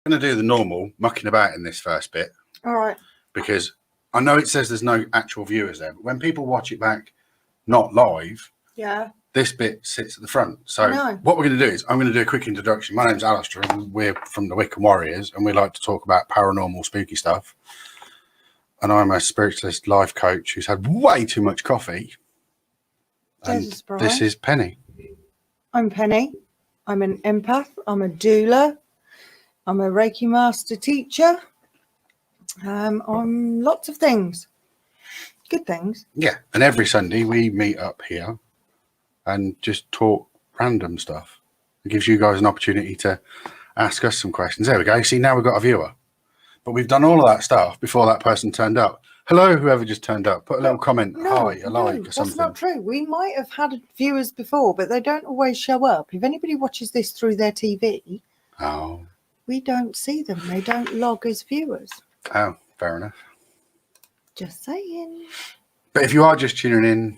going to do the normal mucking about in this first bit. All right. Because I know it says there's no actual viewers there, but when people watch it back, not live, this bit sits at the front. So what we're going to do is I'm going to do a quick introduction. My name's Alistair, and we're from the Wiccan Warriors, and we like to talk about paranormal, spooky stuff. And I'm a spiritualist life coach who's had way too much coffee. And this is Penny. I'm Penny. I'm an empath. I'm a doula. I'm a Reiki master teacher. I'm lots of things. Good things. Yeah. And every Sunday we meet up here and just talk random stuff. It gives you guys an opportunity to ask us some questions. There we go. See, now we've got a viewer. But we've done all of that stuff before that person turned up. Hello, whoever just turned up. Put a little comment, hi, a like, or something. That's not true. We might have had viewers before, but they don't always show up. If anybody watches this through their TV, we don't see them. They don't log as viewers. Oh, fair enough. Just saying. But if you are just tuning in,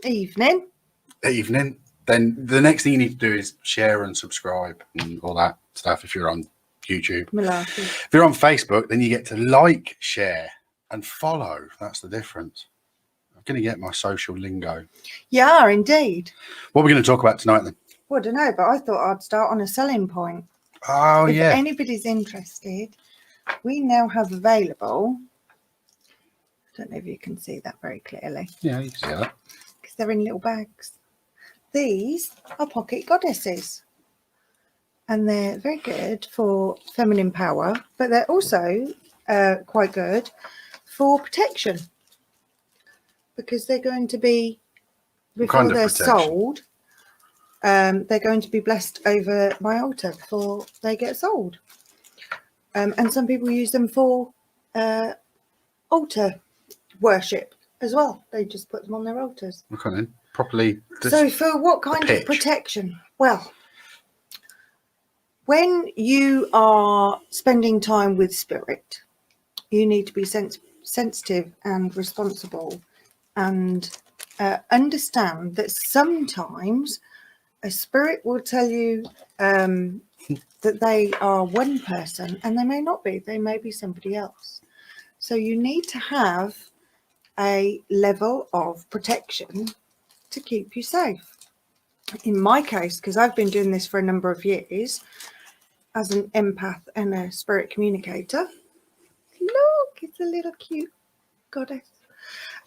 evening, then the next thing you need to do is share and subscribe and all that stuff if you're on YouTube. Malarkey. If you're on Facebook, then you get to like, share, and follow. That's the difference. I'm going to get my social lingo. Yeah, indeed. What are we going to talk about tonight then? Well, I don't know, but I thought I'd start on a selling point. Oh, if yeah. If anybody's interested, we now have available. I don't know if you can see that very clearly. Yeah, you can see that. Because they're in little bags. These are pocket goddesses. And they're very good for feminine power, but they're also quite good for protection, because they're going to be, before they're sold, they're going to be blessed over my altar before they get sold. And some people use them for altar worship as well. They just put them on their altars. Okay, then. Properly. So for what kind of protection? Well, when you are spending time with spirit, you need to be sensitive and responsible, and understand that sometimes a spirit will tell you that they are one person, and they may not be. They may be somebody else. So you need to have a level of protection to keep you safe. In my case, because I've been doing this for a number of years as an empath and a spirit communicator. Look, it's a little cute goddess.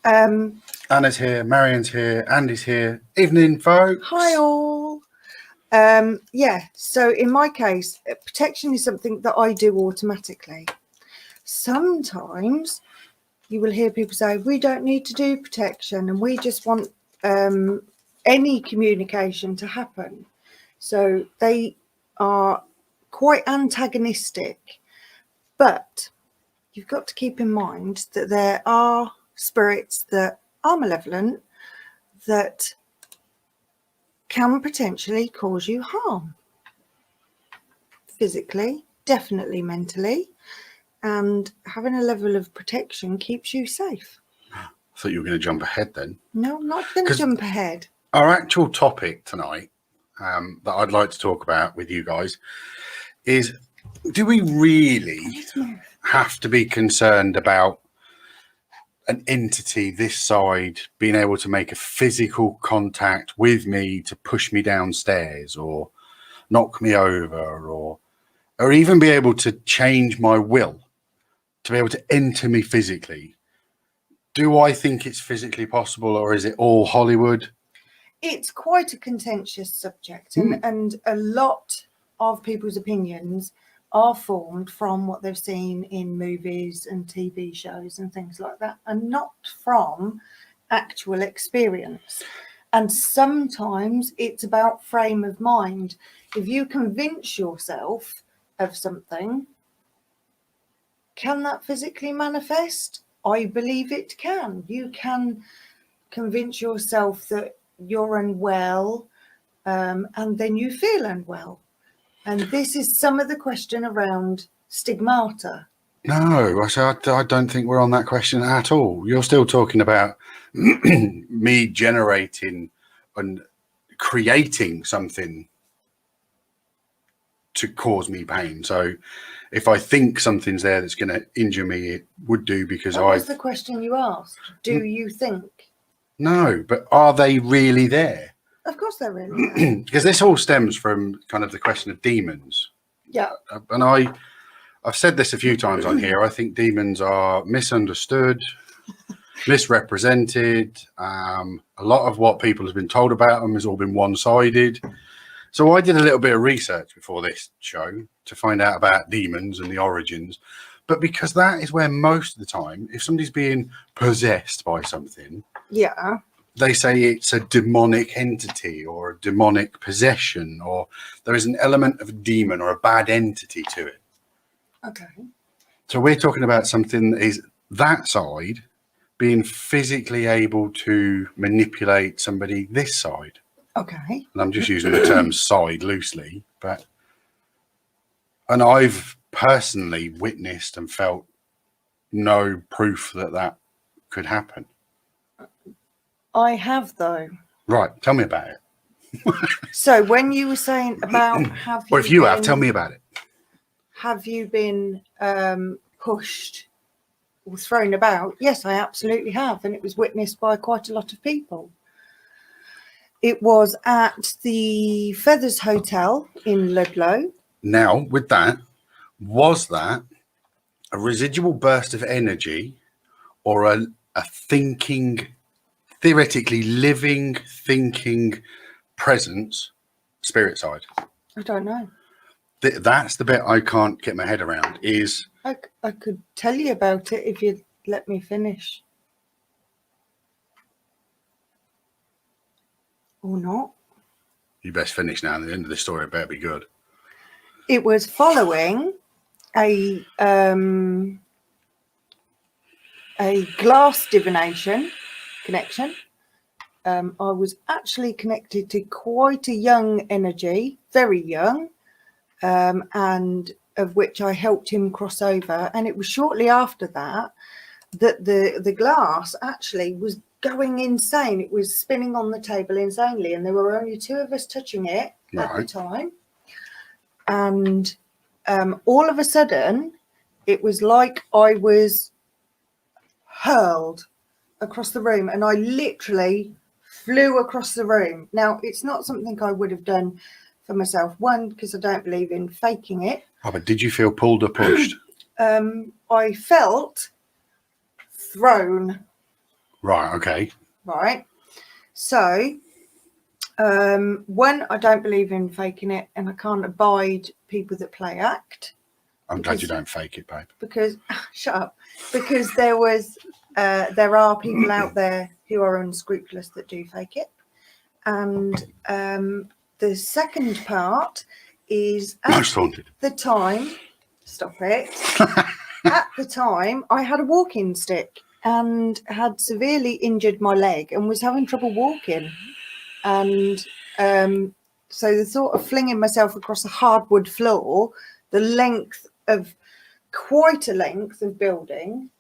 Anna's here, Marion's here, Andy's here. Evening, folks. Hi all. Yeah, so in my case, protection is something that I do automatically. Sometimes you will hear people say, we don't need to do protection and we just want any communication to happen. So they are quite antagonistic, but you've got to keep in mind that there are spirits that are malevolent that can potentially cause you harm, physically, definitely mentally, and having a level of protection keeps you safe. I thought you were going to jump ahead then. No, I'm not going to jump ahead. Our actual topic tonight that I'd like to talk about with you guys is, do we really have to be concerned about an entity this side being able to make a physical contact with me to push me downstairs or knock me over, or even be able to change my will to be able to enter me physically? Do I think it's physically possible, or is it all Hollywood? It's quite a contentious subject, and a lot of people's opinions are formed from what they've seen in movies and TV shows and things like that, and not from actual experience. And sometimes it's about frame of mind. If you convince yourself of something, can that physically manifest? I believe it can. You can convince yourself that you're unwell, and then you feel unwell. And this is some of the question around stigmata. No, I don't think we're on that question at all. You're still talking about me generating and creating something to cause me pain. So if I think something's there that's going to injure me, it would do, because That was the question you asked. Do you think? No, but are they really there? Of course they're really there. Because this all stems from kind of the question of demons. Yeah. And I've said this a few times on here. I think demons are misunderstood, misrepresented. A lot of what people have been told about them has all been one-sided. So I did a little bit of research before this show to find out about demons and the origins. But because that is where most of the time, if somebody's being possessed by something, Yeah. they say it's a demonic entity or a demonic possession, or there is an element of a demon or a bad entity to it. Okay. So we're talking about something that is that side being physically able to manipulate somebody this side. Okay. And I'm just using the term side loosely, and I've personally witnessed and felt no proof that that could happen. I have, though. Right, tell me about it. So when you were saying about Or if you have, tell me about it. Have you been pushed or thrown about? Yes, I absolutely have, and it was witnessed by quite a lot of people. It was at the Feathers Hotel in Ludlow. Now, with that, was that a residual burst of energy or a thinking, theoretically living, thinking presence, spirit side? I don't know. That's the bit I can't get my head around. Is I could tell you about it if you'd let me finish. Or not. You best finish now, and the end of the story better be good. It was following a glass divination connection. I was actually connected to quite a young energy, very young, and of which I helped him cross over. And it was shortly after that the glass actually was going insane. It was spinning on the table insanely, and there were only two of us touching it at the time. And all of a sudden, it was like I was hurled across the room, and I literally flew across the room. Now, it's not something I would have done for myself. One, because I don't believe in faking it. Oh, but did you feel pulled or pushed? I felt thrown. Right, okay. Right. So, one, I don't believe in faking it, and I can't abide people that play act. I'm glad you don't fake it, babe. Because, shut up. Because there are people out there who are unscrupulous that do fake it. And the second part is Most haunted. the time, stop it. At the time, I had a walking stick and had severely injured my leg and was having trouble walking. And so the thought of flinging myself across a hardwood floor, quite a length of building,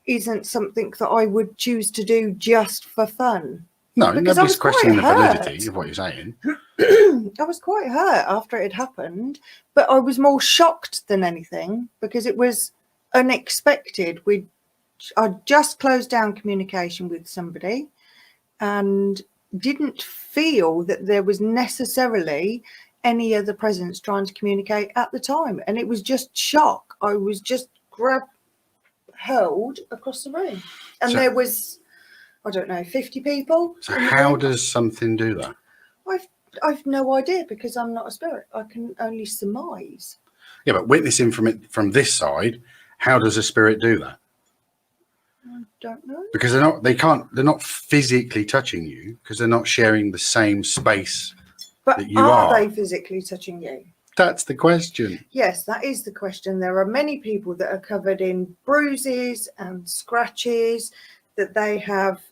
isn't something that I would choose to do just for fun. No, because nobody's questioning the hurt. validity of what you're saying. I was quite hurt after it had happened, but I was more shocked than anything because it was unexpected. I'd just closed down communication with somebody and didn't feel that there was necessarily any other presence trying to communicate at the time. And it was just shock. I was just hurled across the room. And there was, I don't know, 50 people. So how does something do that? I've no idea because I'm not a spirit. I can only surmise. Yeah, but witnessing from this side, how does a spirit do that? I don't know. Because they're not physically touching you because they're not sharing the same space that you are. Are they physically touching you? That's the question. Yes, that is the question. There are many people that are covered in bruises and scratches that they have,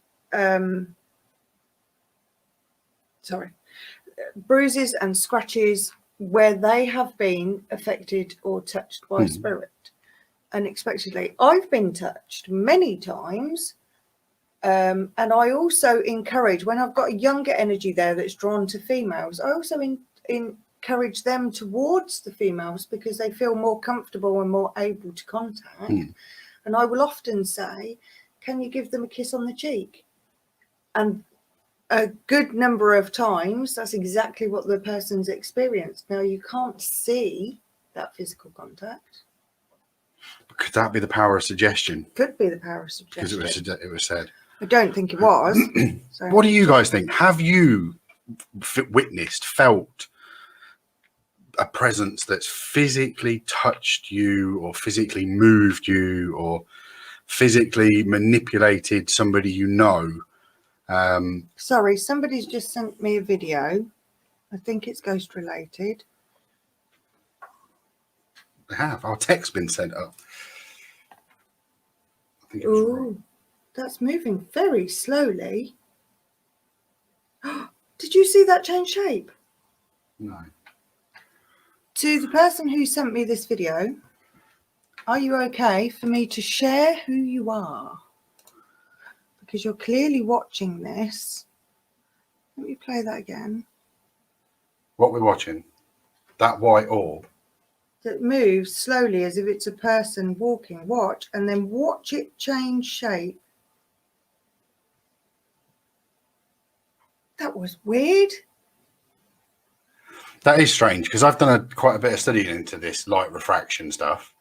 bruises and scratches where they have been affected or touched by spirit unexpectedly. I've been touched many times. And I also encourage, when I've got a younger energy there that's drawn to females, I also encourage them towards the females because they feel more comfortable and more able to contact. And I will often say, can you give them a kiss on the cheek? And a good number of times, that's exactly what the person's experienced. Now, you can't see that physical contact. Could that be the power of suggestion? Could be the power of suggestion. Because it was said. I don't think it was. So. What do you guys think? Have you witnessed, felt a presence that's physically touched you or physically moved you or physically manipulated somebody you know? Sorry, somebody's just sent me a video. I think it's ghost related. They have. Our text's been sent up. I think it was Ooh, that's moving very slowly. Did you see that change shape? No. To the person who sent me this video, are you okay for me to share who you are? Because you're clearly watching this. Let me play that again. What we're watching, that white orb. That moves slowly as if it's a person walking. Watch, and then watch it change shape. That was weird. That is strange because I've done quite a bit of studying into this light refraction stuff.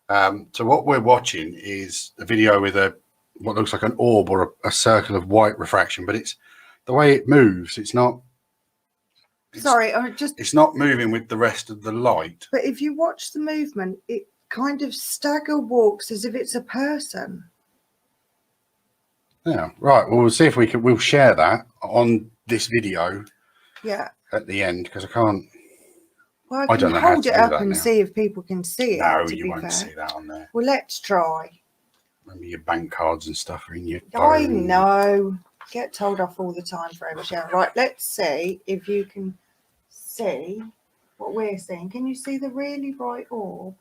So what we're watching is a video with what looks like an orb or a circle of white refraction, but it's the way it moves. It's not. Sorry, it's not moving with the rest of the light. But if you watch the movement, it kind of stagger walks as if it's a person. Yeah, right. Well, we'll see if we'll share that on this video. Yeah. At the end, because I can't. Well, I can hold it up and see if people can see it. No, you won't see that on there. Well, let's try. Remember your bank cards and stuff are in your I phone. know. Get told off all the time forever, Sharon. Right, let's see if you can see what we're seeing. Can you see the really bright orb?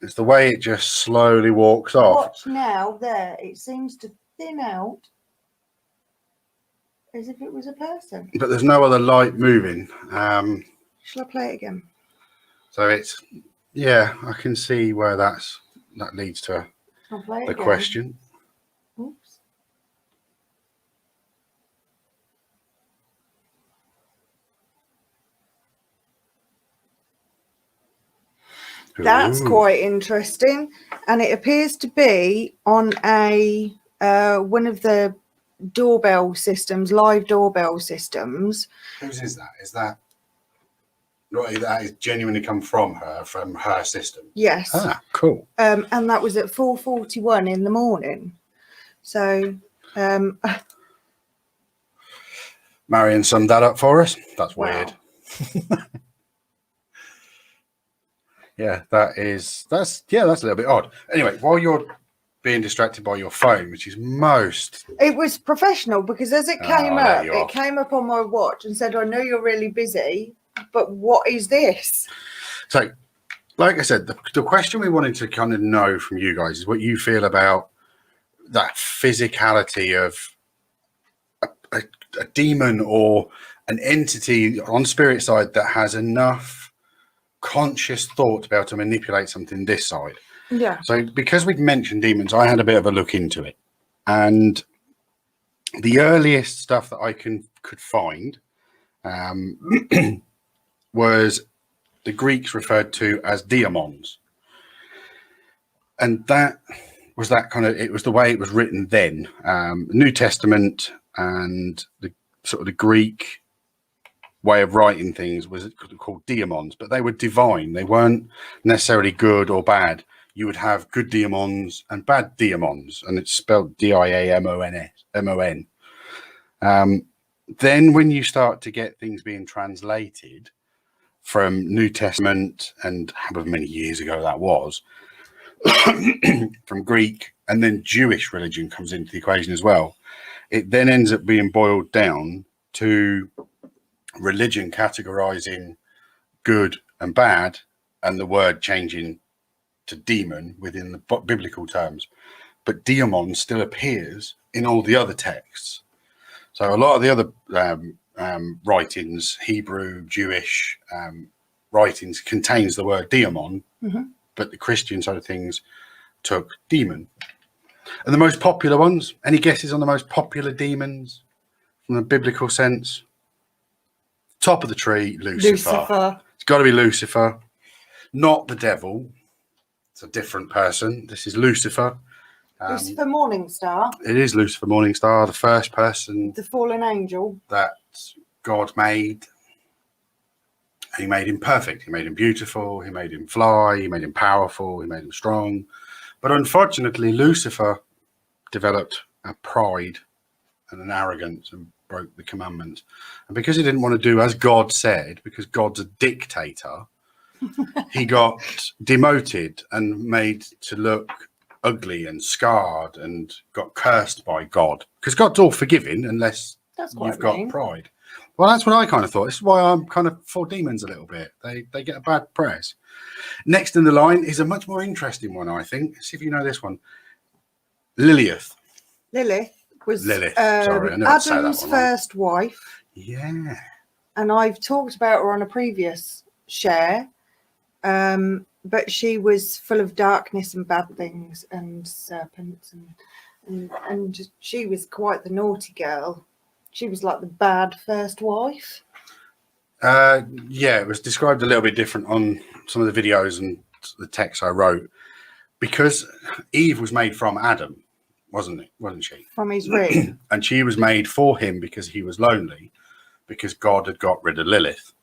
It's the way it just slowly walks off. Watch now, there. It seems to thin out as if it was a person. But there's no other light moving. Shall I play it again? So it's, yeah, I can see where that leads to the question. Oops. That's quite interesting, and it appears to be on a one of the doorbell systems, live doorbell systems. Whose is that? Is that right? That is genuinely come from her system. Yes. Ah, cool. And that was at 4:41 in the morning. So, Marion summed that up for us. That's weird. Wow. Yeah, that's a little bit odd. Anyway, while you're being distracted by your phone, which is most... It was professional because as it came up, it came up on my watch and said, I know you're really busy, but what is this? So, like I said, the question we wanted to kind of know from you guys is what you feel about that physicality of a demon or an entity on spirit side that has enough conscious thought to be able to manipulate something this side. Yeah. So because we'd mentioned demons, I had a bit of a look into it, and the earliest stuff that I could find was the Greeks referred to as daemons, and that was it was the way it was written then. New Testament and the sort of the Greek way of writing things was called daemons, but they were divine. They weren't necessarily good or bad. You would have good daemons and bad daemons, and it's spelled D-I-A-M-O-N. Then when you start to get things being translated from New Testament, and however many years ago that was, from Greek, and then Jewish religion comes into the equation as well, it then ends up being boiled down to religion categorizing good and bad, and the word changing to demon within the biblical terms, but daemon still appears in all the other texts. So a lot of the other writings, Hebrew, Jewish writings, contains the word daemon, but the Christian side of things took demon. And the most popular ones, any guesses on the most popular demons from the biblical sense? Top of the tree, Lucifer. It's got to be Lucifer, not the devil. It's a different person. This is Lucifer. Lucifer Morningstar. It is Lucifer Morningstar, the first person, the fallen angel that God made. He made him perfect. He made him beautiful. He made him fly. He made him powerful. He made him strong. But unfortunately, Lucifer developed a pride and an arrogance and broke the commandments. And because he didn't want to do as God said, because God's a dictator, he got demoted and made to look ugly and scarred and got cursed by God. Because God's all forgiving unless you've got pride. Well, that's what I kind of thought. This is why I'm kind of for demons a little bit. They get a bad press. Next in the line is a much more interesting one, I think. Let's see if you know this one. Lilith. Lilith was Sorry, I never say that Adam's one first wife. Yeah. And I've talked about her on a previous share. But she was full of darkness and bad things and serpents and she was quite the naughty girl. She was like the bad first wife. Yeah, it was described a little bit different on some of the videos and the text I wrote, because Eve was made from Adam, wasn't she? From his rib. And she was made for him because he was lonely, because God had got rid of Lilith.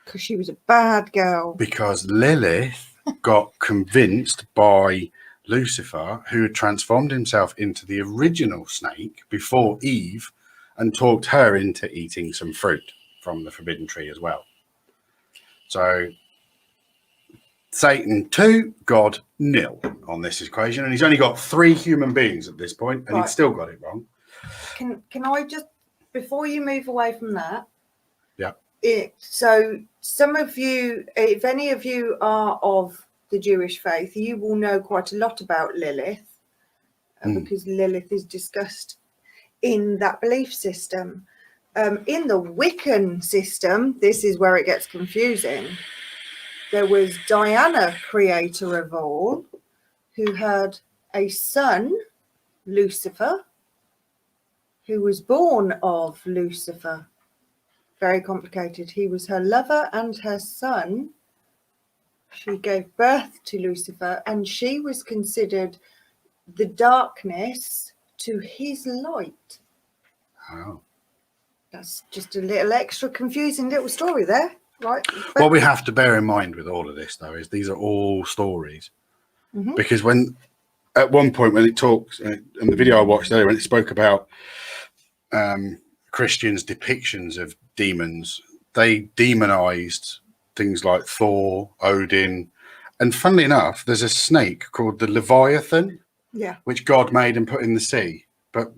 Because she was a bad girl. Because Lilith got convinced by Lucifer, who had transformed himself into the original snake before Eve, and talked her into eating some fruit from the forbidden tree as well. So Satan 2, God 0 on this equation, and he's only got 3 human beings at this point, and he's still got it wrong. Can I just, before you move away from that? Yeah. So some of you, if any of you are of the Jewish faith, you will know quite a lot about Lilith, because Lilith is discussed in that belief system. In the Wiccan system, this is where it gets confusing. There was Diana, creator of all, who had a son, Lucifer, who was born of Lucifer. Very complicated. He was her lover and her son. She gave birth to Lucifer, and she was considered the darkness to his light. Oh. That's just a little extra confusing little story there, right? But what we have to bear in mind with all of this, though, is these are all stories. Because when, at one point when it talks, in the video I watched earlier, when it spoke about Christians' depictions of demons, they demonized things like Thor, Odin, and funnily enough, there's a snake called the Leviathan, which God made and put in the sea. But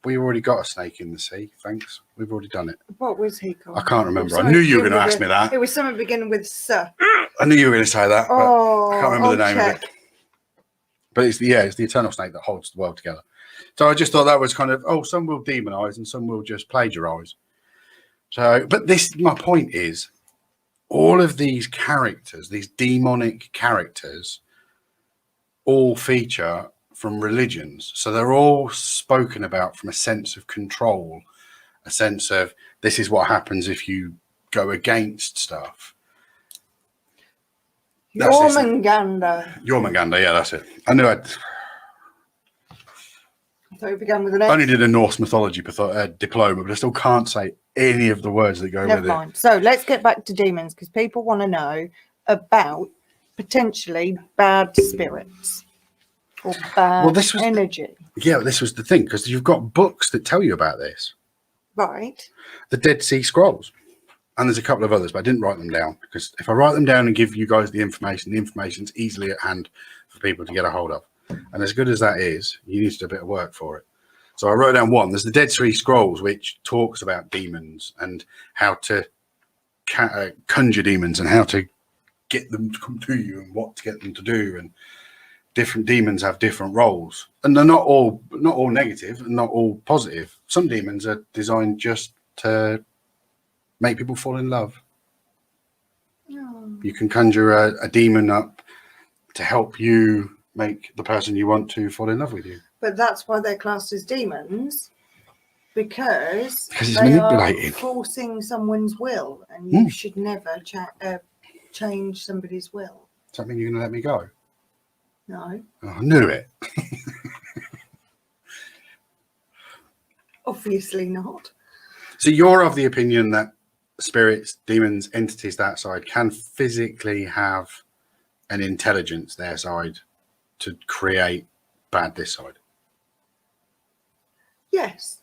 we already got a snake in the sea, thanks. We've already done it. what was he called? I can't remember. I knew you were going to ask me that. It was something beginning with Sir. I knew you were going to say that, but I can't remember the name of it. But it's the eternal snake that holds the world together. So I just thought that was kind of, some will demonize and some will just plagiarize. So, but my point is, all of these characters, these demonic characters, all feature from religions. So they're all spoken about from a sense of control, a sense of this is what happens if you go against stuff. Jormungandr. Jormungandr, yeah, that's it. I knew I thought it began with an X. I only did a Norse mythology diploma, but I still can't say any of the words that go with it. So let's get back to demons, because people want to know about potentially bad spirits or bad energy. This was the thing, because you've got books that tell you about this. Right. The Dead Sea Scrolls. And there's a couple of others, but I didn't write them down, because if I write them down and give you guys the information's easily at hand for people to get a hold of. And as good as that is, you need to do a bit of work for it. So I wrote down one. There's the Dead Sea Scrolls, which talks about demons and how to conjure demons and how to get them to come to you and what to get them to do. And different demons have different roles, and they're not all negative and not all positive. Some demons are designed just to make people fall in love. Oh. You can conjure a demon up to help you make the person you want to fall in love with you. But that's why they're classed as demons, because it's they manipulating. are forcing someone's will, and you should never change somebody's will. Does that mean you're going to let me go? No. Oh, I knew it. Obviously not. So you're of the opinion that spirits, demons, entities that side can physically have an intelligence their side to create bad this side? Yes.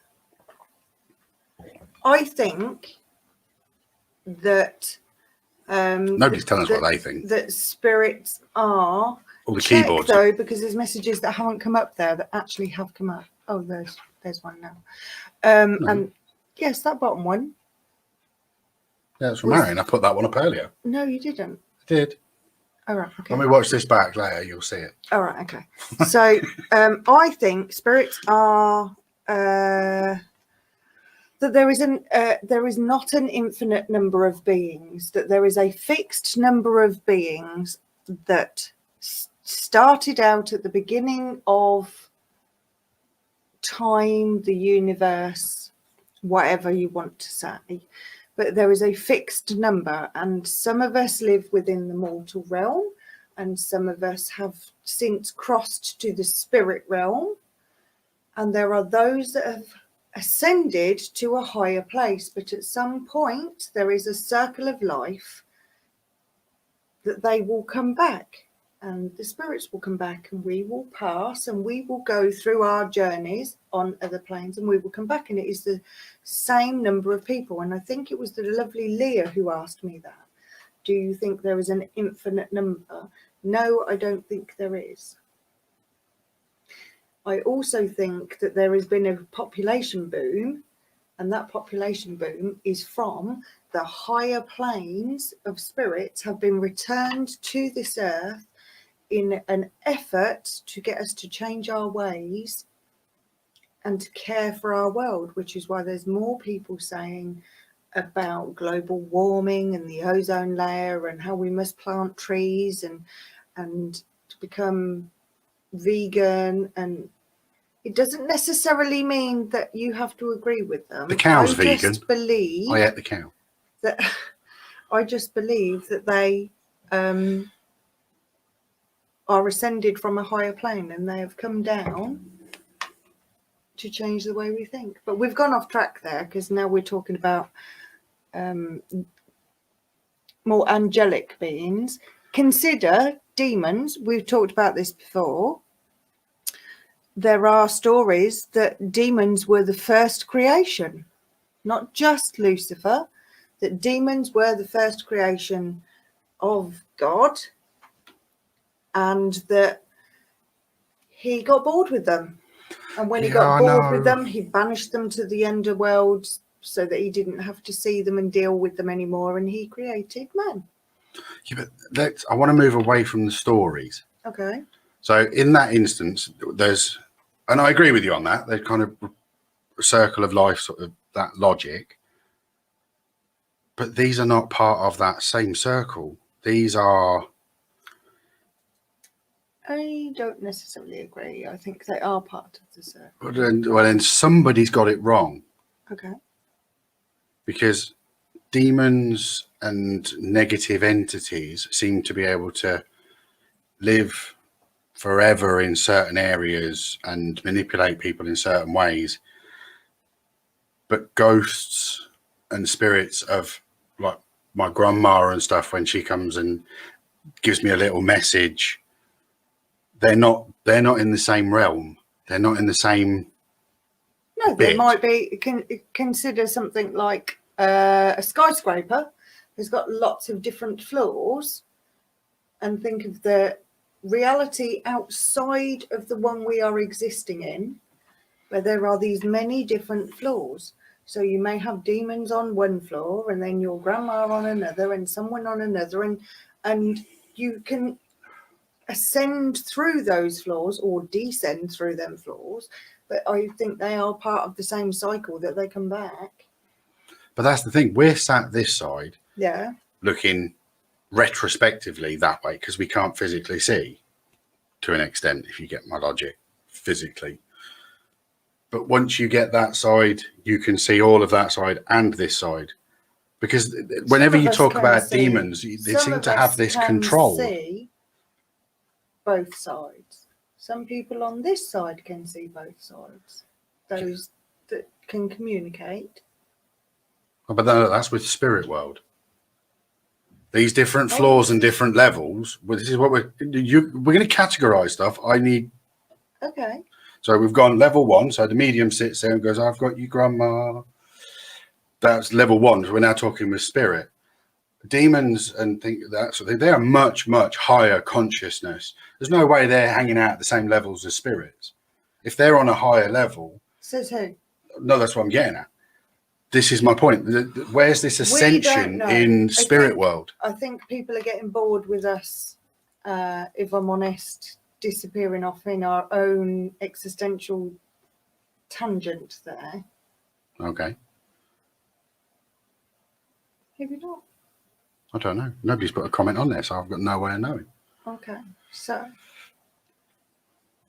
I think that Nobody's telling us what they think. that spirits are All the check, keyboards though, because there's messages that haven't come up there that actually have come up. Oh, there's one now. And yes, that bottom one. Yeah, it's from Marion. I put that one up earlier. No, you didn't. I did. All right. Okay. When we watch this back later, you'll see it. All right. Okay. So I think spirits are that there is not an infinite number of beings. That there is a fixed number of beings that started out at the beginning of time, the universe, whatever you want to say. But there is a fixed number, and some of us live within the mortal realm, and some of us have since crossed to the spirit realm, and there are those that have ascended to a higher place, but at some point there is a circle of life that they will come back, and the spirits will come back, and we will pass, and we will go through our journeys on other planes, and we will come back, and it is the same number of people. And I think it was the lovely Leah who asked me that. Do you think there is an infinite number? No, I don't think there is. I also think that there has been a population boom, and that population boom is from the higher planes of spirits have been returned to this earth in an effort to get us to change our ways and to care for our world, which is why there's more people saying about global warming and the ozone layer and how we must plant trees and to become vegan. And it doesn't necessarily mean that you have to agree with them. The cow's vegan. I just believe I ate the cow. that I just believe that they are ascended from a higher plane, and they have come down to change the way we think. But we've gone off track there, because now we're talking about more angelic beings. Consider demons. We've talked about this before. There are stories that demons were the first creation, not just Lucifer, that demons were the first creation of God, and that he got bored with them. And when he got bored with them, he banished them to the underworld so that he didn't have to see them and deal with them anymore, and he created man. Yeah, but I want to move away from the stories. Okay. So in that instance, and I agree with you on that, there's kind of a circle of life, sort of that logic. But these are not part of that same circle. These are... I don't necessarily agree. I think they are part of the circle. Well, then somebody's got it wrong. Okay. Because demons and negative entities seem to be able to live forever in certain areas and manipulate people in certain ways. But ghosts and spirits of, like my grandma and stuff, when she comes and gives me a little message, they're not in the same realm. They're not in the same... No, bit. there might be. Consider something like a skyscraper has got lots of different floors, and think of the reality outside of the one we are existing in, where there are these many different floors. So you may have demons on one floor, and then your grandma on another, and someone on another, and you can ascend through those floors or descend through them floors. But I think they are part of the same cycle, that they come back. But that's the thing. We're sat this side Yeah. looking retrospectively that way because we can't physically see to an extent, if you get my logic, physically. But once you get that side, you can see all of that side and this side. Because whenever you talk about demons, they seem to have this control. See both sides. Some people on this side can see both sides. Those that can communicate. But that's with spirit world. These different floors and different levels. Well, this is what we're going to categorize stuff. Okay. So we've gone level 1. So the medium sits there and goes, "I've got you, Grandma." That's level 1. So we're now talking with spirit. Demons and that sort of thing, they are much, much higher consciousness. There's no way they're hanging out at the same levels as spirits. If they're on a higher level. Says who? No, that's what I'm getting at. This is my point. Where's this ascension in spirit world? I think people are getting bored with us, if I'm honest, disappearing off in our own existential tangent there. Okay. Maybe not. I don't know. Nobody's put a comment on there, so I've got no way of knowing. Okay. So,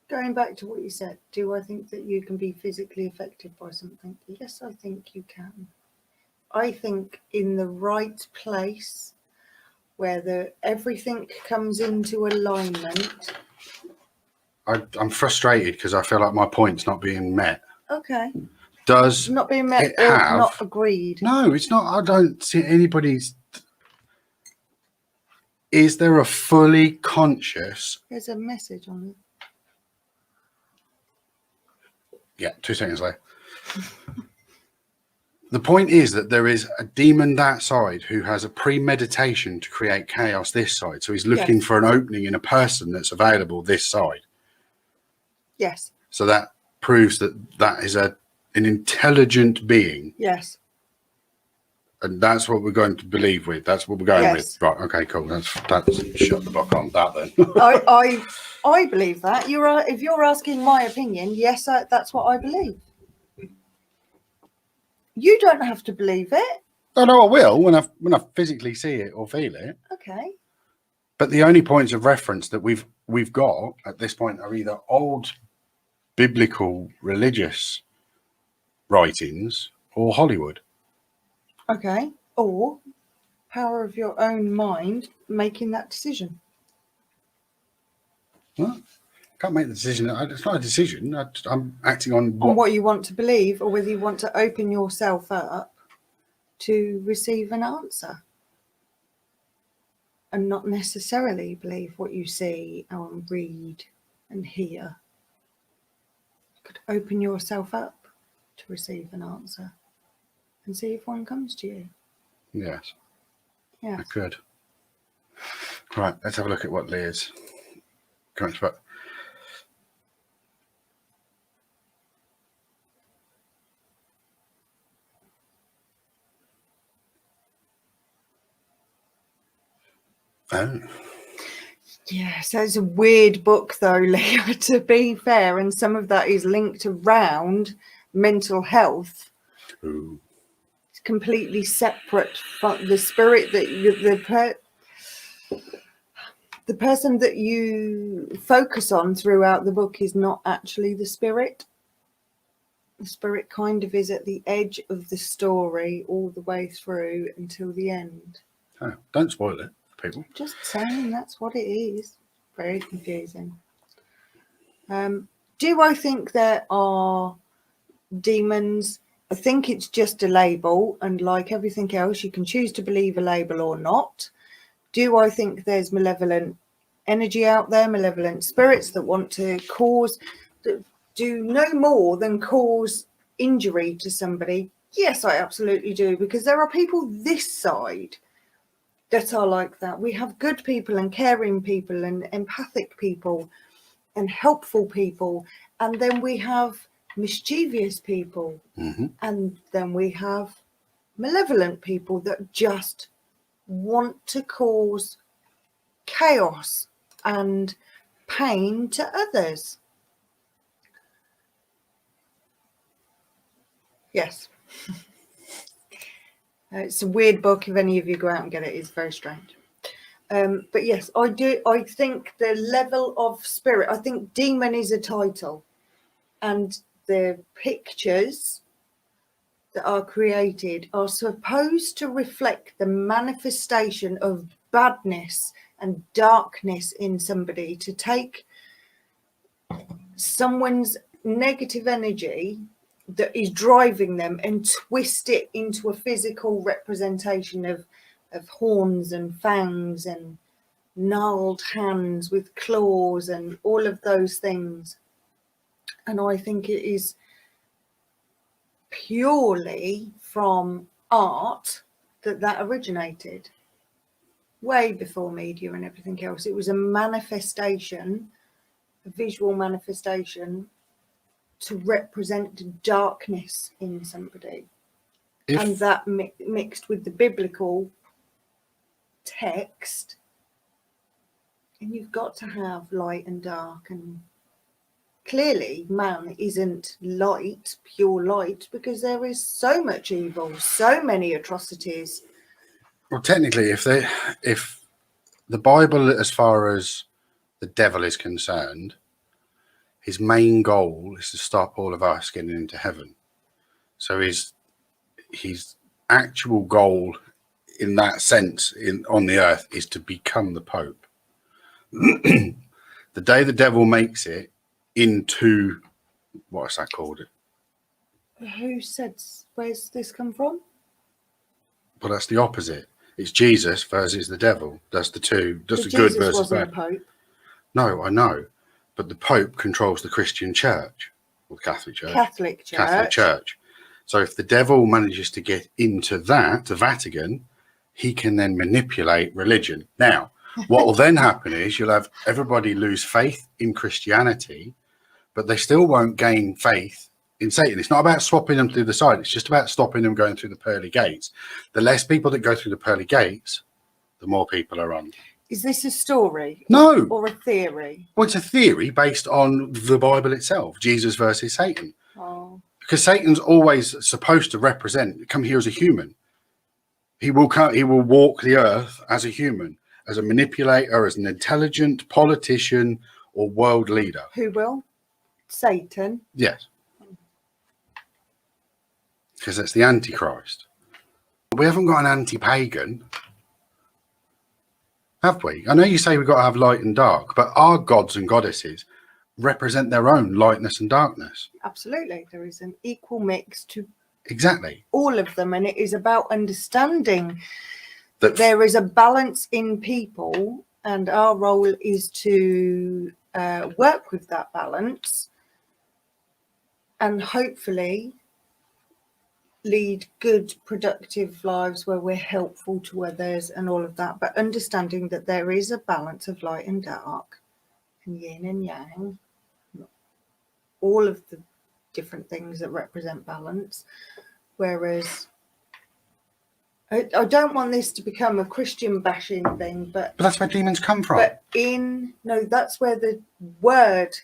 going back to what you said, do I think that you can be physically affected by something? Yes, I think you can. I think in the right place where everything comes into alignment. I'm frustrated because I feel like my point's not being met. Okay. Does not being met or not agreed? No, it's not. I don't see anybody's. Is there a fully conscious? There's a message on it. Yeah, 2 seconds later. The point is that there is a demon that side who has a premeditation to create chaos this side. So he's looking for an opening in a person that's available this side. Yes. So that proves that is an intelligent being. Yes. And that's what we're going to believe with. That's what we're going with. Right. Okay, cool. That's shut the book on that then. I believe that. If you're asking my opinion, yes, that's what I believe. You don't have to believe it. Oh, no, I will when I physically see it or feel it. Okay. But the only points of reference that we've got at this point are either old biblical religious writings or Hollywood. Okay. Or power of your own mind making that decision. Well, I can't make the decision. It's not a decision. I'm acting on what you want to believe, or whether you want to open yourself up to receive an answer and not necessarily believe what you see and read and hear. You could open yourself up to receive an answer and see if one comes to you. Yes. Yeah. I could. Right, let's have a look at what Leah's comments about. Oh. Yeah, so it's a weird book though, Leah, to be fair, and some of that is linked around mental health. Ooh. It's completely separate from the spirit that the person that you focus on throughout the book is not actually the spirit. The spirit kind of is at the edge of the story all the way through until the end. Oh, don't spoil it, people. Just saying, that's what it is. Very confusing. Do I think there are demons? I think it's just a label, and like everything else, you can choose to believe a label or not. Do I think there's malevolent energy out there, malevolent spirits that want to do no more than cause injury to somebody? Yes, I absolutely do, because there are people this side that are like that. We have good people and caring people and empathic people and helpful people, and then we have mischievous people, and then we have malevolent people that just want to cause chaos and pain to others. Yes. It's a weird book. If any of you go out and get it, it's very strange. But yes, I do. I think the level of spirit, I think demon is a title, and the pictures that are created are supposed to reflect the manifestation of badness and darkness in somebody, to take someone's negative energy that is driving them and twist it into a physical representation of horns and fangs and gnarled hands with claws and all of those things. And I think it is purely from art that originated, way before media and everything else. It was a manifestation, a visual manifestation, to represent darkness in somebody. And that mixed with the biblical text, and you've got to have light and dark. And clearly man isn't light, pure light, because there is so much evil, so many atrocities. Well, technically, if the Bible, as far as the devil is concerned, his main goal is to stop all of us getting into heaven. So his actual goal in that sense on the earth is to become the Pope. The day the devil makes it into, what is that called? Who said, where's this come from? Well, that's the opposite. It's Jesus versus the devil. That's the two. That's the good versus wasn't bad. a pope. No, I know. But the Pope controls the Christian church, or the Catholic Church. Catholic Church. So if the devil manages to get into that, the Vatican, he can then manipulate religion. Now, what will then happen is you'll have everybody lose faith in Christianity, but they still won't gain faith in Satan. It's not about swapping them to the side. It's just about stopping them going through the pearly gates. The less people that go through the pearly gates, the more people are on. Is this a story? No. Or a theory? Well, it's a theory based on the Bible itself, Jesus versus Satan. Oh. Because Satan's always supposed to come here as a human. He will walk the earth as a human, as a manipulator, as an intelligent politician or world leader. Who will? Satan? Yes. Because that's the Antichrist. We haven't got an anti-pagan, have we? I know you say we've got to have light and dark, but our gods and goddesses represent their own lightness and darkness. Absolutely. There is an equal mix to exactly all of them, and it is about understanding that there is a balance in people, and our role is to work with that balance and hopefully lead good, productive lives where we're helpful to others and all of that, but understanding that there is a balance of light and dark and yin and yang, all of the different things that represent balance. Whereas I don't want this to become a Christian bashing thing, but that's where demons come from. But that's where the word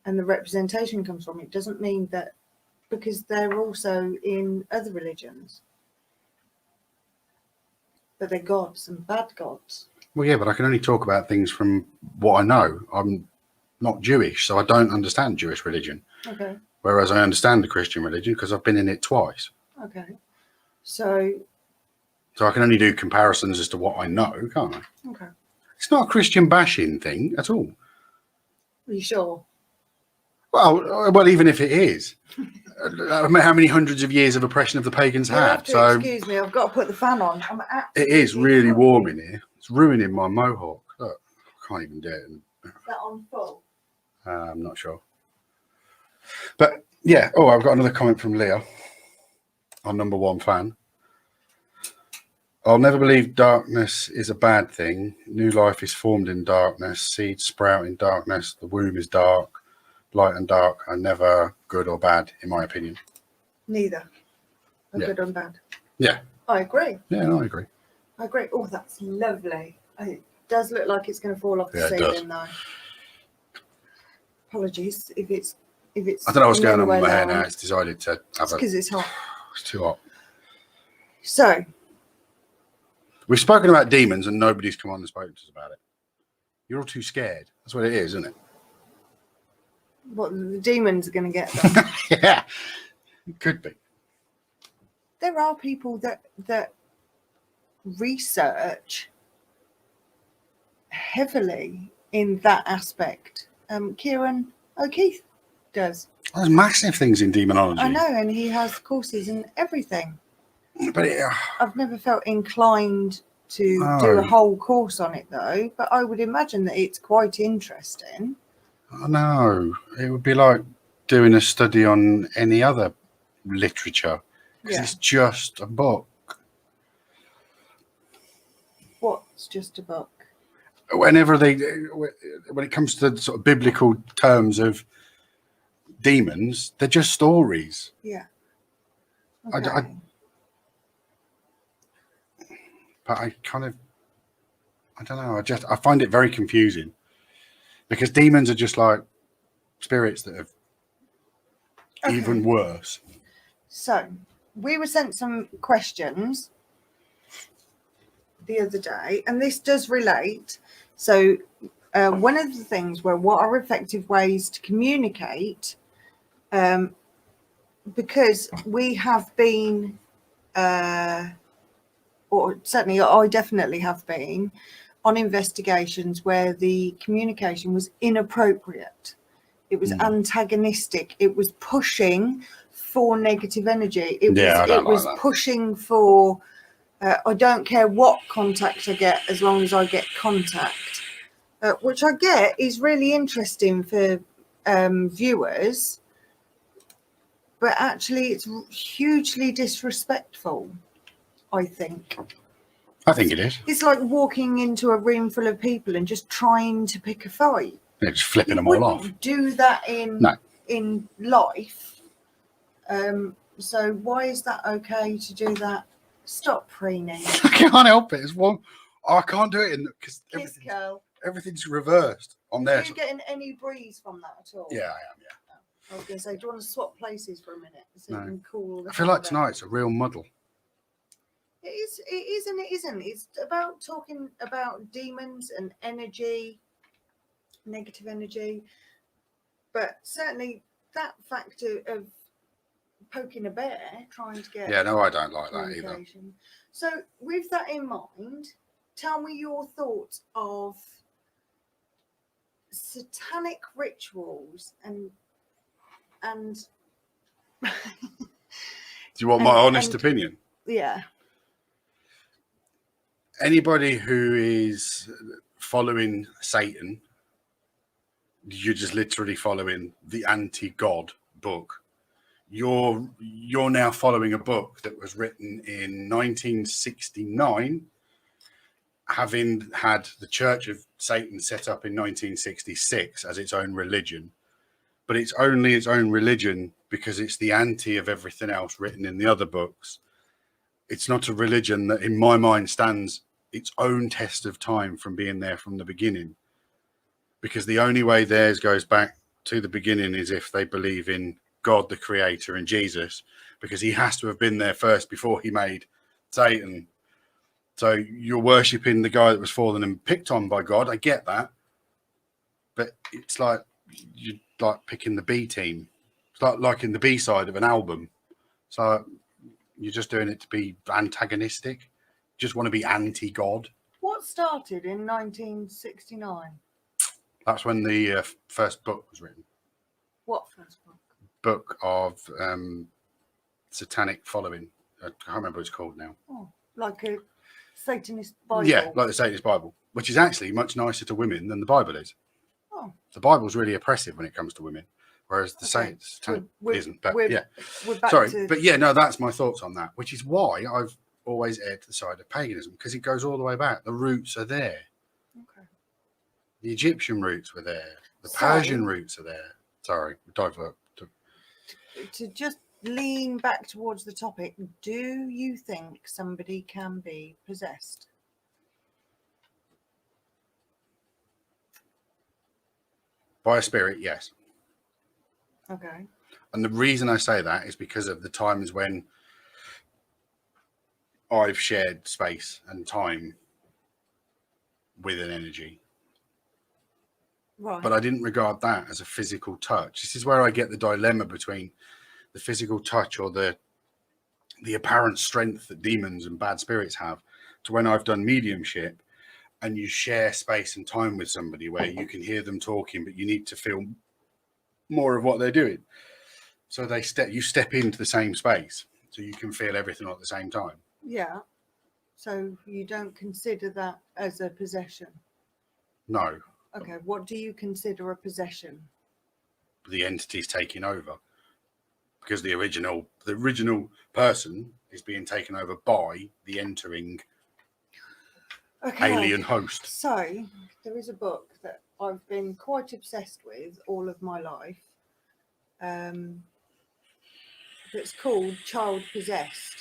and the representation comes from. It doesn't mean that, because they're also in other religions, but they're gods and bad gods. Well, yeah, but I can only talk about things from what I know. I'm not Jewish, so I don't understand Jewish religion. Okay. Whereas I understand the Christian religion because I've been in it twice. Okay. So I can only do comparisons as to what I know, can't I? Okay. It's not a Christian bashing thing at all. Are you sure? Well, even if it is, how many hundreds of years of oppression have the pagans had? Excuse me, I've got to put the fan on. It is really warm in here. It's ruining my mohawk. Look, I can't even do it. Is that on full? I'm not sure. But yeah, I've got another comment from Leah, our number one fan. I'll never believe darkness is a bad thing. New life is formed in darkness. Seeds sprout in darkness. The womb is dark. Light and dark are never good or bad, in my opinion. Neither. Good or bad. Yeah. I agree. Yeah, no, I agree. I agree. Oh, that's lovely. It does look like it's going to fall off the ceiling, though. Apologies if it's. I don't know what's going on with my hair now. It's decided to have because it's hot. It's too hot. So, We've spoken about demons and nobody's come on and spoken to us about it. You're all too scared. That's what it is, isn't it? what the demons are going to get them? Yeah, it could be. There are people that research heavily in that aspect. Kieran O'Keefe does. There's massive things in demonology. I know, and he has courses and everything. But I've never felt inclined to do No. a whole course on it though, but I would imagine that it's quite interesting. I know. It would be like doing a study on any other literature. Because Yeah. it's just a book. What's just a book? When it comes to the sort of biblical terms of demons, they're just stories. Yeah. I Okay. But I don't know. I find it very confusing because demons are just like spirits that have even worse. So we were sent some questions the other day, and this does relate. So one of the things were, what are effective ways to communicate? Because we have been, or certainly I definitely have been, on investigations where the communication was inappropriate. It was antagonistic. It was pushing for negative energy. It was pushing for, I don't care what contact I get as long as I get contact, which I get is really interesting for viewers, but actually it's hugely disrespectful, I think. I think it is. It's like walking into a room full of people and just trying to pick a fight. They're just flipping them all off. Do that in life. So why is that okay to do that? Stop preening. I can't help it. It's one. I can't do it because everything's reversed on there. Are you getting any breeze from that at all? Yeah, I am. Yeah. I was going to say, do you want to swap places for a minute so you can cool? I feel like tonight's a real muddle. It is and it isn't. It's about talking about demons and energy, negative energy, but certainly that factor of poking a bear, trying to get... Yeah, no, I don't like that either. So with that in mind, tell me your thoughts of satanic rituals and Do you want my honest opinion? Yeah. Anybody who is following Satan, you're just literally following the anti-God book. You're now following a book that was written in 1969, having had the Church of Satan set up in 1966 as its own religion. But it's only its own religion because it's the anti of everything else written in the other books. It's not a religion that, in my mind, stands its own test of time from being there from the beginning. Because the only way theirs goes back to the beginning is if they believe in God, the creator, and Jesus, because he has to have been there first before he made Satan. So you're worshipping the guy that was fallen and picked on by God. I get that. But it's like you're like picking the B team. It's like liking the B side of an album. So you're just doing it to be antagonistic. Just want to be anti-God. What started in 1969? That's when the first book was written. What first book? Book of satanic following. I can't remember what it's called now. Oh, like a Satanist Bible? Yeah, like the Satanist Bible, which is actually much nicer to women than the Bible is. Oh. The Bible's really oppressive when it comes to women, whereas the Satanic isn't. But we're but yeah, no, that's my thoughts on that, which is why I've always erred to the side of paganism, because it goes all the way back. The roots are there. Okay. The Egyptian roots were there. The Persian roots are there. Sorry, divert. To just lean back towards the topic, do you think somebody can be possessed? By a spirit, yes. Okay. And the reason I say that is because of the times when I've shared space and time with an energy. Right. But I didn't regard that as a physical touch. This is where I get the dilemma between the physical touch or the apparent strength that demons and bad spirits have, to when I've done mediumship and you share space and time with somebody where you can hear them talking, but you need to feel more of what they're doing. So you step into the same space, so you can feel everything at the same time. Yeah. So you don't consider that as a possession? No. Okay. What do you consider a possession? The entity's taking over, because the original person is being taken over by the entering alien host. So there is a book that I've been quite obsessed with all of my life. That's called Child Possessed.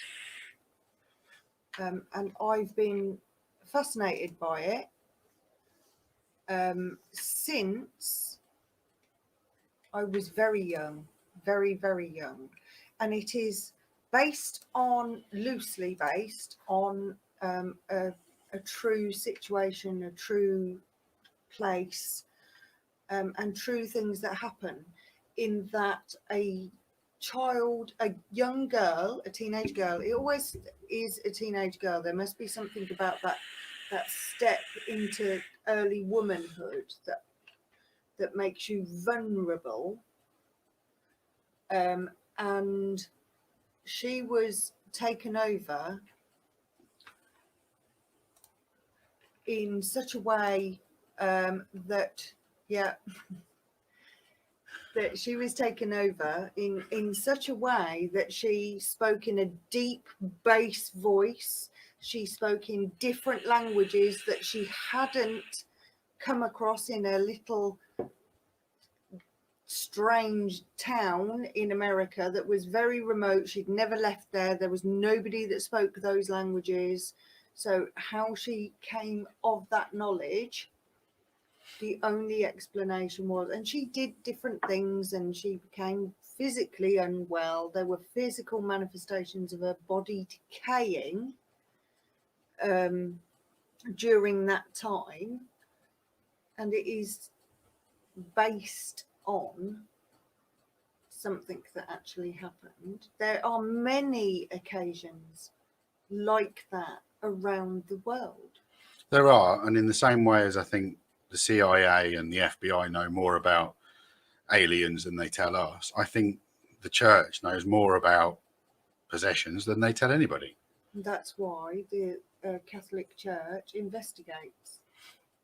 And I've been fascinated by it since I was very young, very, very young. And it is loosely based on a true situation, a true place, and true things that happen, in that a young girl, a teenage girl, it always is a teenage girl. There must be something about that step into early womanhood that makes you vulnerable. And she was taken over in such a way that she was taken over in such a way that she spoke in a deep bass voice. She spoke in different languages that she hadn't come across in a little strange town in America that was very remote. She'd never left there. There was nobody that spoke those languages. So how she came of that knowledge, the only explanation was, and she did different things, and she became physically unwell. There were physical manifestations of her body decaying during that time, and it is based on something that actually happened. There are many occasions like that around the world. There are, and in the same way as I think the CIA and the FBI know more about aliens than they tell us, I think the church knows more about possessions than they tell anybody. That's why the Catholic Church investigates.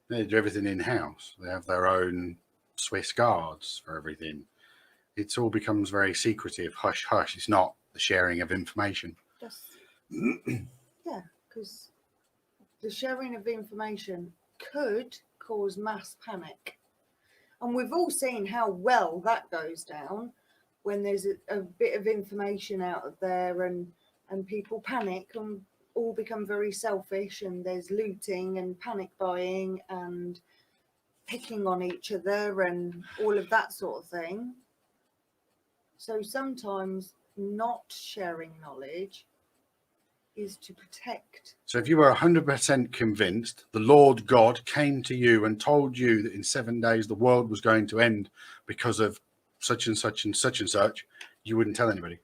They do everything in-house. They have their own Swiss guards for everything. It all becomes very secretive, hush hush. It's not the sharing of information. Yeah, because the sharing of information could cause mass panic. And we've all seen how well that goes down when there's a bit of information out there, and people panic and all become very selfish, and there's looting and panic buying and picking on each other and all of that sort of thing. So sometimes not sharing knowledge is to protect. So if you were 100% convinced the Lord God came to you and told you that in 7 days the world was going to end because of such and such and such and such, you wouldn't tell anybody.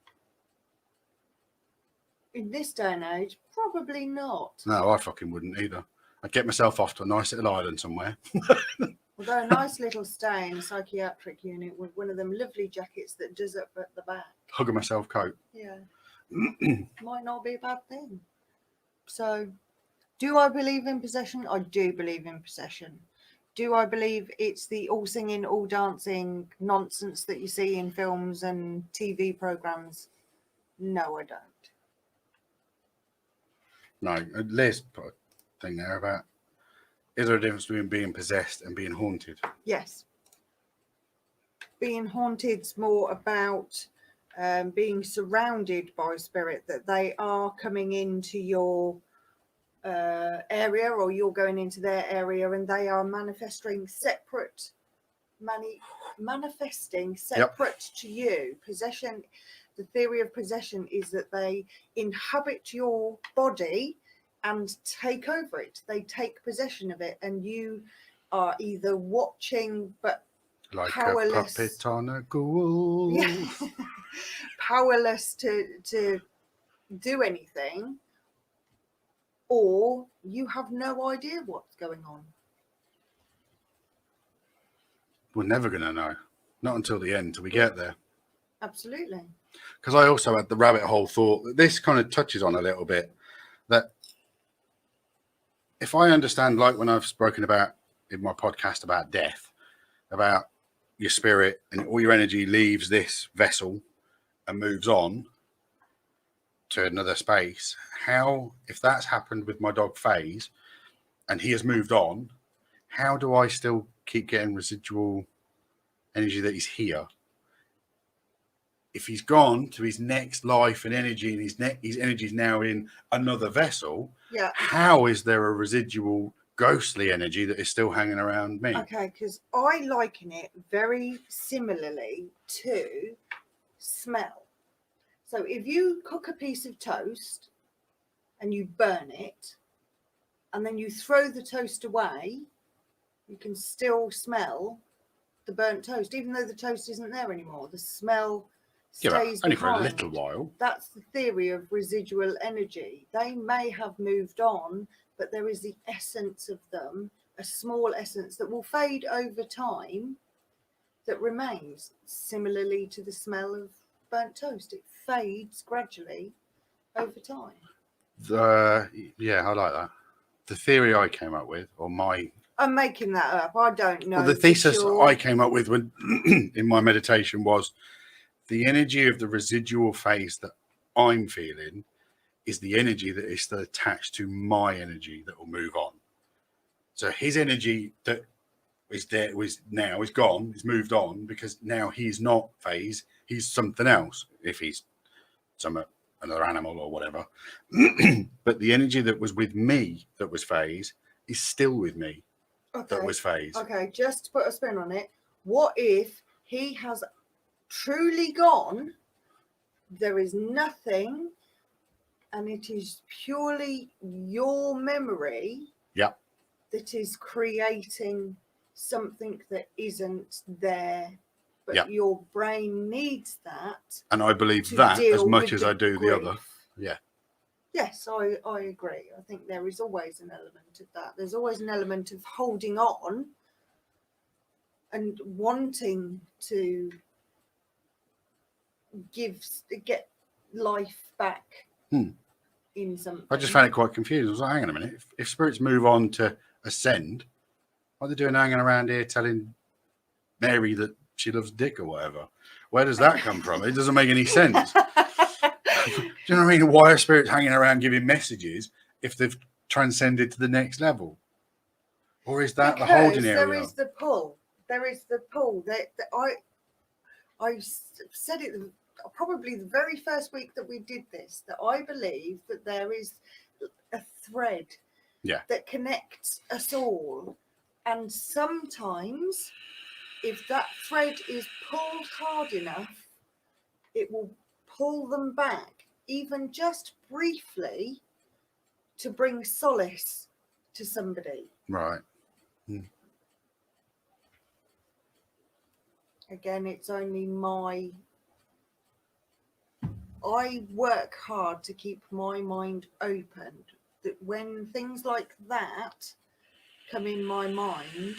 In this day and age, probably not. No, I fucking wouldn't either. I'd get myself off to a nice little island somewhere. Although a nice little stay in a psychiatric unit with one of them lovely jackets that does up at the back. Hug myself coat. Yeah. Might not be a bad thing. So, do I believe in possession? I do believe in possession. Do I believe it's the all singing, all dancing nonsense that you see in films and TV programs? No, I don't. No, Liz put a thing there about, is there a difference between being possessed and being haunted? Yes. Being haunted's more about being surrounded by spirit, that they are coming into your area, or you're going into their area, and they are manifesting separate Yep. to you. Possession, The theory of possession is that they inhabit your body and take over it. They take possession of it, and you are either watching but Like powerless. a puppet on a ghoul. Yeah. Powerless to do anything, or you have no idea what's going on. We're never going to know. Not until the end, till we get there. Absolutely. Because I also had the rabbit hole thought that this kind of touches on a little bit, that if I understand, like when I've spoken about in my podcast about death, about your spirit and all your energy leaves this vessel and moves on to another space, how, if that's happened with my dog Faze and he has moved on, how do I still keep getting residual energy that he's here? If he's gone to his next life and energy, and his energy is now in another vessel, Yeah. how is there a residual ghostly energy that is still hanging around me? Okay, because I liken it very similarly to smell. So if you cook a piece of toast and you burn it, and then you throw the toast away, you can still smell the burnt toast, even though the toast isn't there anymore. The smell stays only behind. for a little while. That's the theory of residual energy. They may have moved on, but there is the essence of them, a small essence that will fade over time, that remains, similarly to the smell of burnt toast. It fades gradually over time. Yeah, I like that. The theory I came up with, or my... I'm making that up. I don't know. Well, the thesis sure. I came up with when, in my meditation was the energy of the residual phase that I'm feeling is the energy that is still attached to my energy that will move on. So his energy that is there is gone, is moved on, because now he's not phase, he's something else. If he's another animal or whatever. But the energy that was with me that was phase is still with me. Okay. That was phase. Okay, just to put a spin on it, what if he has truly gone, there is nothing, and it is purely your memory that is creating something that isn't there, but your brain needs that. And I believe that as much as I do the other. Yeah. Yes, I agree. I think there is always an element of that. There's always an element of holding on and wanting to get life back in something. I just found it quite confusing. I was like, hang on a minute. If spirits move on to ascend, what are they doing hanging around here telling Mary that she loves Dick or whatever? Where does that come from? It doesn't make any sense. Do you know what I mean? Why are spirits hanging around giving messages if they've transcended to the next level? Or is that because the holding area? There is the pull. There is the pull. I said it probably the very first week that we did this, that I believe that there is a thread that connects us all. And sometimes if that thread is pulled hard enough, it will pull them back, even just briefly, to bring solace to somebody. Right. Again, it's only I work hard to keep my mind open, that when things like that come in my mind,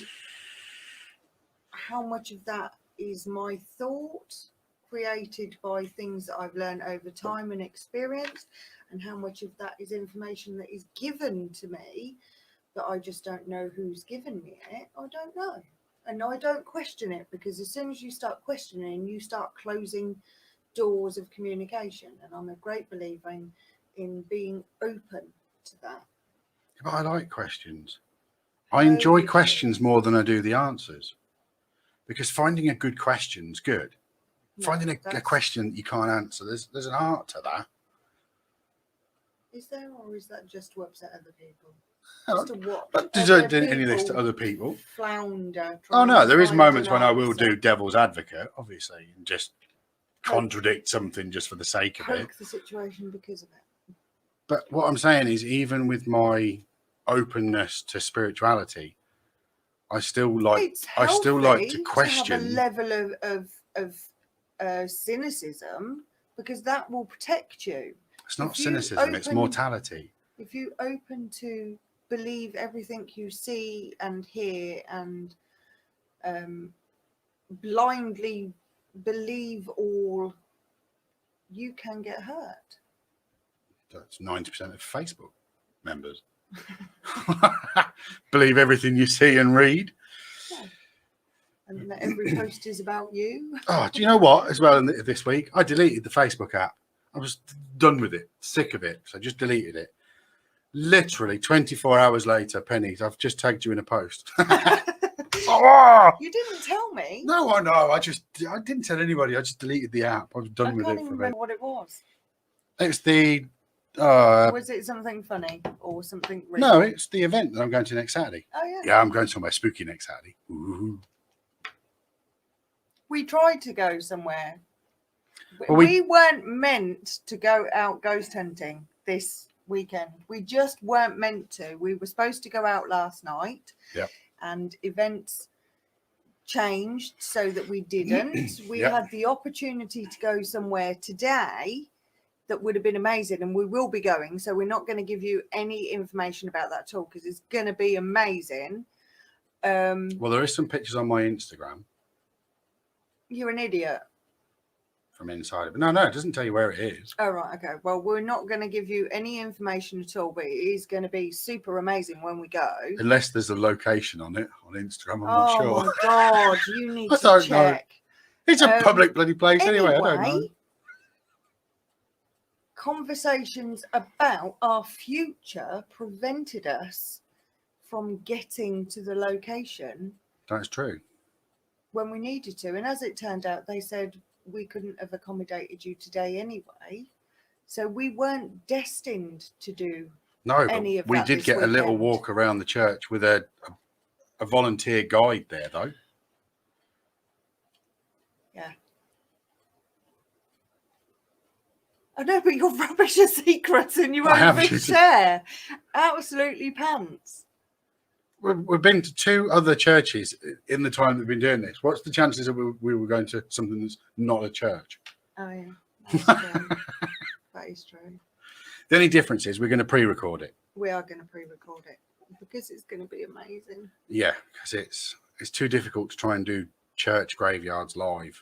how much of that is my thought created by things that I've learned over time and experienced, and how much of that is information that is given to me that I just don't know who's given me it. I don't know. And I don't question it, because as soon as you start questioning, you start closing doors of communication. And I'm a great believer in being open to that. But I like questions. I enjoy questions more than I do the answers, because finding a good question is good. Finding a question that you can't answer, there's an art to that. Is there, or is that just to upset other people? But don't do any of this to other people. Flounder. Oh no, there is moments when I will do devil's advocate, obviously, and just contradict something just for the sake of it. Poke the situation because of it. But what I'm saying is, even with my openness to spirituality, I still like It's to question. To have a level of cynicism, because that will protect you. It's not cynicism; it's mortality. If you open to believe everything you see and hear, and blindly believe all, you can get hurt. That's 90% of Facebook members. Believe everything you see and read. Yeah. And that every post is about you. Oh, do you know what? As well, this week, I deleted the Facebook app. I was done with it, sick of it. So I just deleted it. Literally 24 hours later, Penny, I've just tagged you in a post. Oh! You didn't tell me. No, I know. I didn't tell anybody. I just deleted the app. I was done with it. I can't even remember what it was. It's the. Was it something funny or something? Real? No, it's the event that I'm going to next Saturday. Oh yeah. Yeah, I'm going somewhere spooky next Saturday. Ooh. We tried to go somewhere. Well, we weren't meant to go out ghost hunting this weekend. We just weren't meant to. We were supposed to go out last night. Yeah. And events changed so that we didn't. We Yep. had the opportunity to go somewhere today that would have been amazing, and we will be going. So we're not going to give you any information about that at all, because it's going to be amazing. Well, there is some pictures on my Instagram. You're an idiot. From inside of it. No, it doesn't tell you where it is. Oh, right. Okay. Well, we're not going to give you any information at all, but it is going to be super amazing when we go. Unless there's a location on it on Instagram. I'm not sure. Oh, my God. You need I to don't check. know. It's a public bloody place anyway. I don't know. Conversations about our future prevented us from getting to the location. That's true. When we needed to. And as it turned out, they said we couldn't have accommodated you today anyway. So we weren't destined to do any of that. We did get a little walk around the church with a volunteer guide there, though. Yeah. I know, but you're rubbish at secrets and you overshare. Absolutely pants. We've been to 2 other churches in the time that we've been doing this. What's the chances that we were going to something that's not a church? Oh, yeah. That's true. That is true. The only difference is we're going to pre-record it. We are going to pre-record it because it's going to be amazing. Yeah, because it's too difficult to try and do church graveyards live.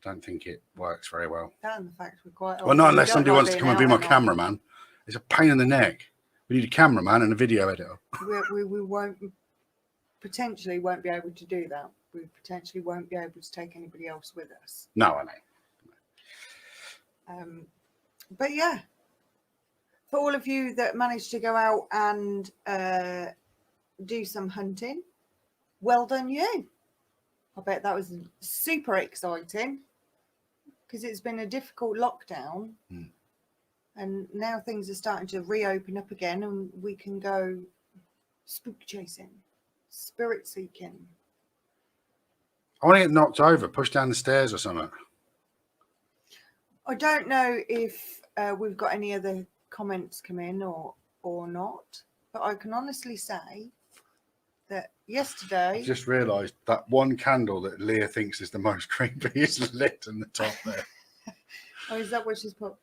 I don't think it works very well. That and the fact we're quite old. Well, not unless somebody wants to come and be my cameraman. It's a pain in the neck. We need a cameraman and a video editor. We potentially won't be able to do that. We potentially won't be able to take anybody else with us. No, I know. But yeah, for all of you that managed to go out and do some hunting, well done you. I bet that was super exciting because it's been a difficult lockdown. And now things are starting to reopen up again and we can go spook chasing, spirit seeking. I want to get knocked over, pushed down the stairs or something. I don't know if we've got any other comments come in or not, but I can honestly say that yesterday... I just realised that one candle that Leah thinks is the most creepy is lit in the top there. Oh, is that what she's put?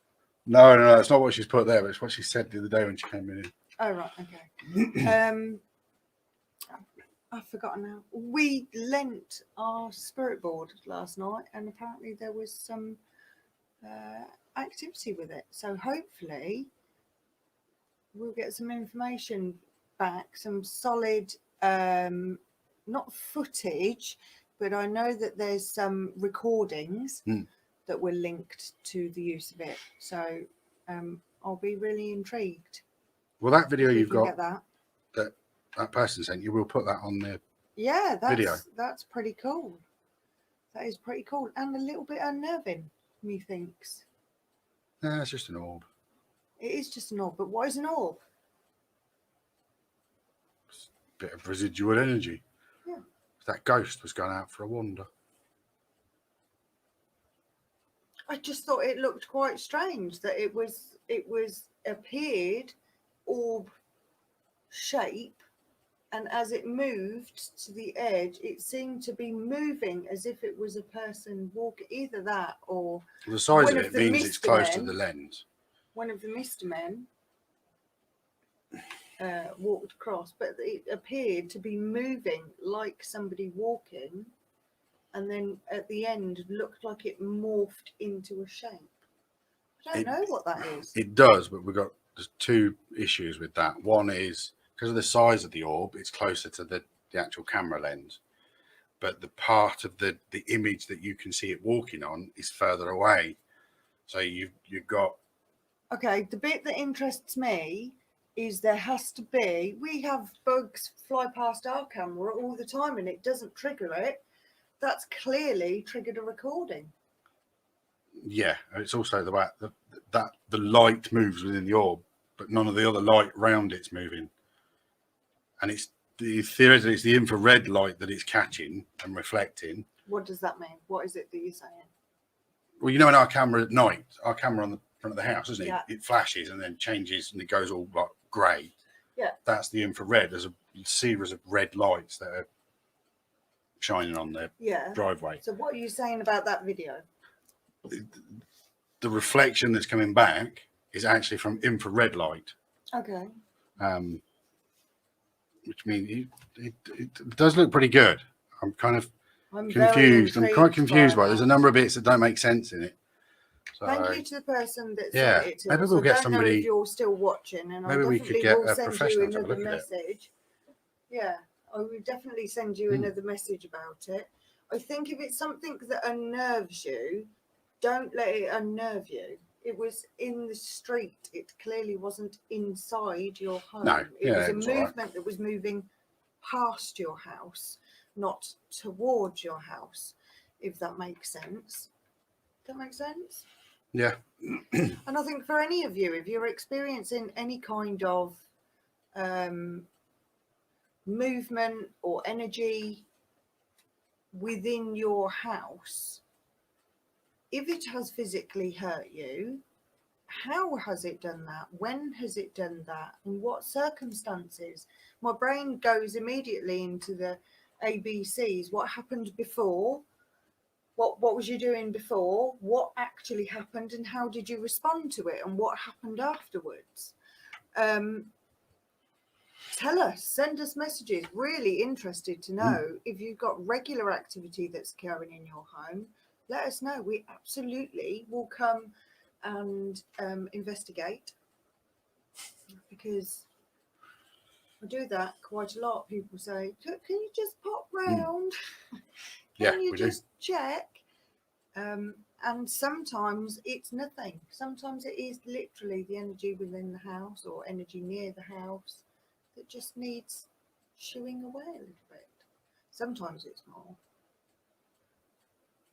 No, it's not what she's put there, but it's what she said the other day when she came in. Oh, right, okay. I've forgotten now. We lent our spirit board last night, and apparently there was some activity with it. So hopefully we'll get some information back, some solid, not footage, but I know that there's some recordings that were linked to the use of it. So I'll be really intrigued. Well, that video you've got, that person sent you, we'll put that on the video. That's pretty cool. That is pretty cool. And a little bit unnerving, methinks. Yeah, it's just an orb. It is just an orb, but what is an orb? It's a bit of residual energy. Yeah. That ghost was going out for a wander. I just thought it looked quite strange that it was appeared orb shape, and as it moved to the edge, it seemed to be moving as if it was a person walking. Either that or The size one of of it the means it's Mr. close to Men. the lens. One of the Mr. Men walked across, but it appeared to be moving like somebody walking, and then at the end looked like it morphed into a shape. I don't know what that is. It does, but there's two issues with that. One is because of the size of the orb, it's closer to the actual camera lens, but the part of the image that you can see it walking on is further away. So you've got. Okay, the bit that interests me is there has to be. We have bugs fly past our camera all the time, and it doesn't trigger it. That's clearly triggered a recording. Yeah, it's also the way that the light moves within the orb, but none of the other light around it's moving. And theoretically, it's the infrared light that it's catching and reflecting. What does that mean? What is it that you're saying? Well, you know, in our camera at night, our camera on the front of the house, isn't it? Yeah. It flashes and then changes and it goes all like grey. Yeah. That's the infrared. There's a series of red lights that are shining on the driveway. So what are you saying about that video? The reflection that's coming back is actually from infrared light. Okay. Which means it does look pretty good. I'm confused. I'm quite confused by it. There's a number of bits that don't make sense in it. So, thank you to the person that sent it to maybe us. we'll I get don't somebody. know if you're still watching, and Maybe I we definitely could get will a send you professional to another look at it. message. Yeah, I will definitely send you another message about it. I think if it's something that unnerves you, don't let it unnerve you. It was in the street. It clearly wasn't inside your home. No, it was a it was movement that was moving past your house, not towards your house, if that makes sense. That makes sense? Yeah. And I think for any of you, if you're experiencing any kind of movement or energy within your house, if it has physically hurt you, how has it done that? When has it done that? In what circumstances? My brain goes immediately into the ABCs. What happened before? What was you doing before? What actually happened, and how did you respond to it? And what happened afterwards? Tell us, send us messages. Really interested to know if you've got regular activity that's occurring in your home. Let us know. We absolutely will come and investigate, because I do that quite a lot. People say, can you just pop round? Can you just check? And sometimes it's nothing. Sometimes it is literally the energy within the house or energy near the house that just needs shooing away a little bit. Sometimes it's more.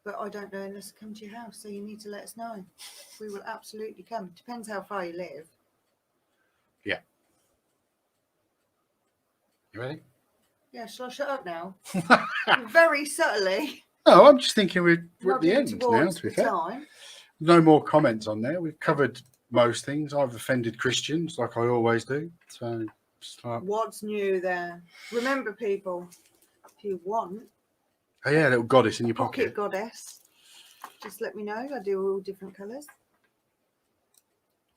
But I don't know unless I come to your house, so you need to let us know. We will absolutely come. Depends how far you live. Yeah. You ready? Yeah, shall I shut up now? Very subtly. No, I'm just thinking we're at the end now, to be fair. Time. No more comments on there. We've covered most things. I've offended Christians like I always do. So what's new there? Remember, people, if you want a little goddess in your pocket. Goddess, just let me know. I do all different colours.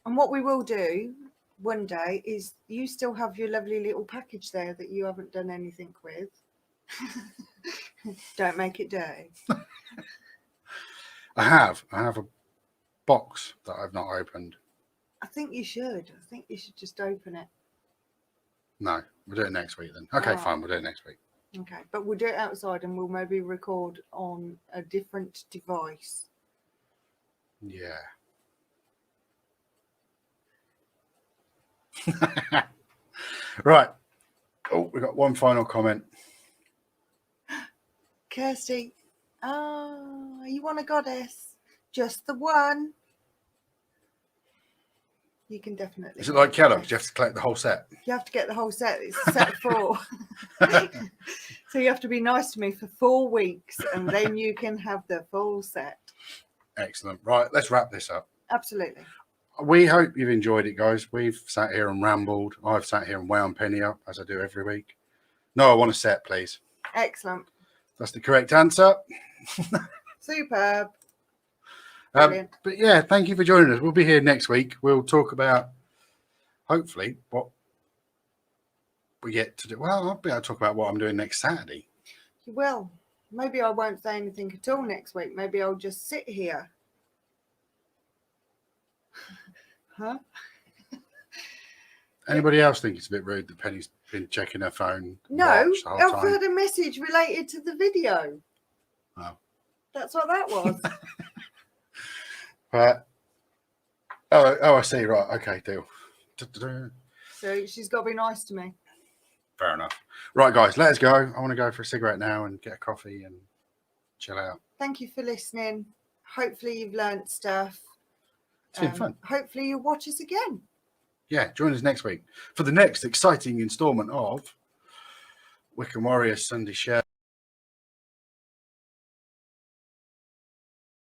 And what we will do one day is, you still have your lovely little package there that you haven't done anything with. Don't make it dirty. I have a box that I've not opened. I think you should. I think you should just open it. No, we'll do it next week then. Okay, fine, we'll do it next week. Okay, but we'll do it outside, and we'll maybe record on a different device. Yeah. Right. Oh, we got one final comment. Kirsty, you want a goddess? Just the one. You can definitely. Is it like Kellogg's? You have to collect the whole set. You have to get the whole set. It's a set of 4. So you have to be nice to me for 4 weeks, and then you can have the full set. Excellent. Right, let's wrap this up. Absolutely. We hope you've enjoyed it, guys. We've sat here and rambled. I've sat here and wound Penny up, as I do every week. No, I want a set, please. Excellent. That's the correct answer. Superb. Brilliant. But yeah, thank you for joining us. We'll be here next week. We'll talk about, hopefully, what we get to do. Well, I'll be able to talk about what I'm doing next Saturday. You will. Maybe I won't say anything at all next week. Maybe I'll just sit here. Huh? Anybody else think it's a bit rude that Penny's been checking her phone? No, watch the whole I've time? heard a message related to the video. Oh. That's what that was. Oh, I see. Right. Okay, deal. So she's got to be nice to me. Fair enough. Right, guys, let us go. I want to go for a cigarette now and get a coffee and chill out. Thank you for listening. Hopefully you've learnt stuff. It's been fun. Hopefully you'll watch us again. Yeah, join us next week for the next exciting instalment of Wiccan Warriors Sunday Show.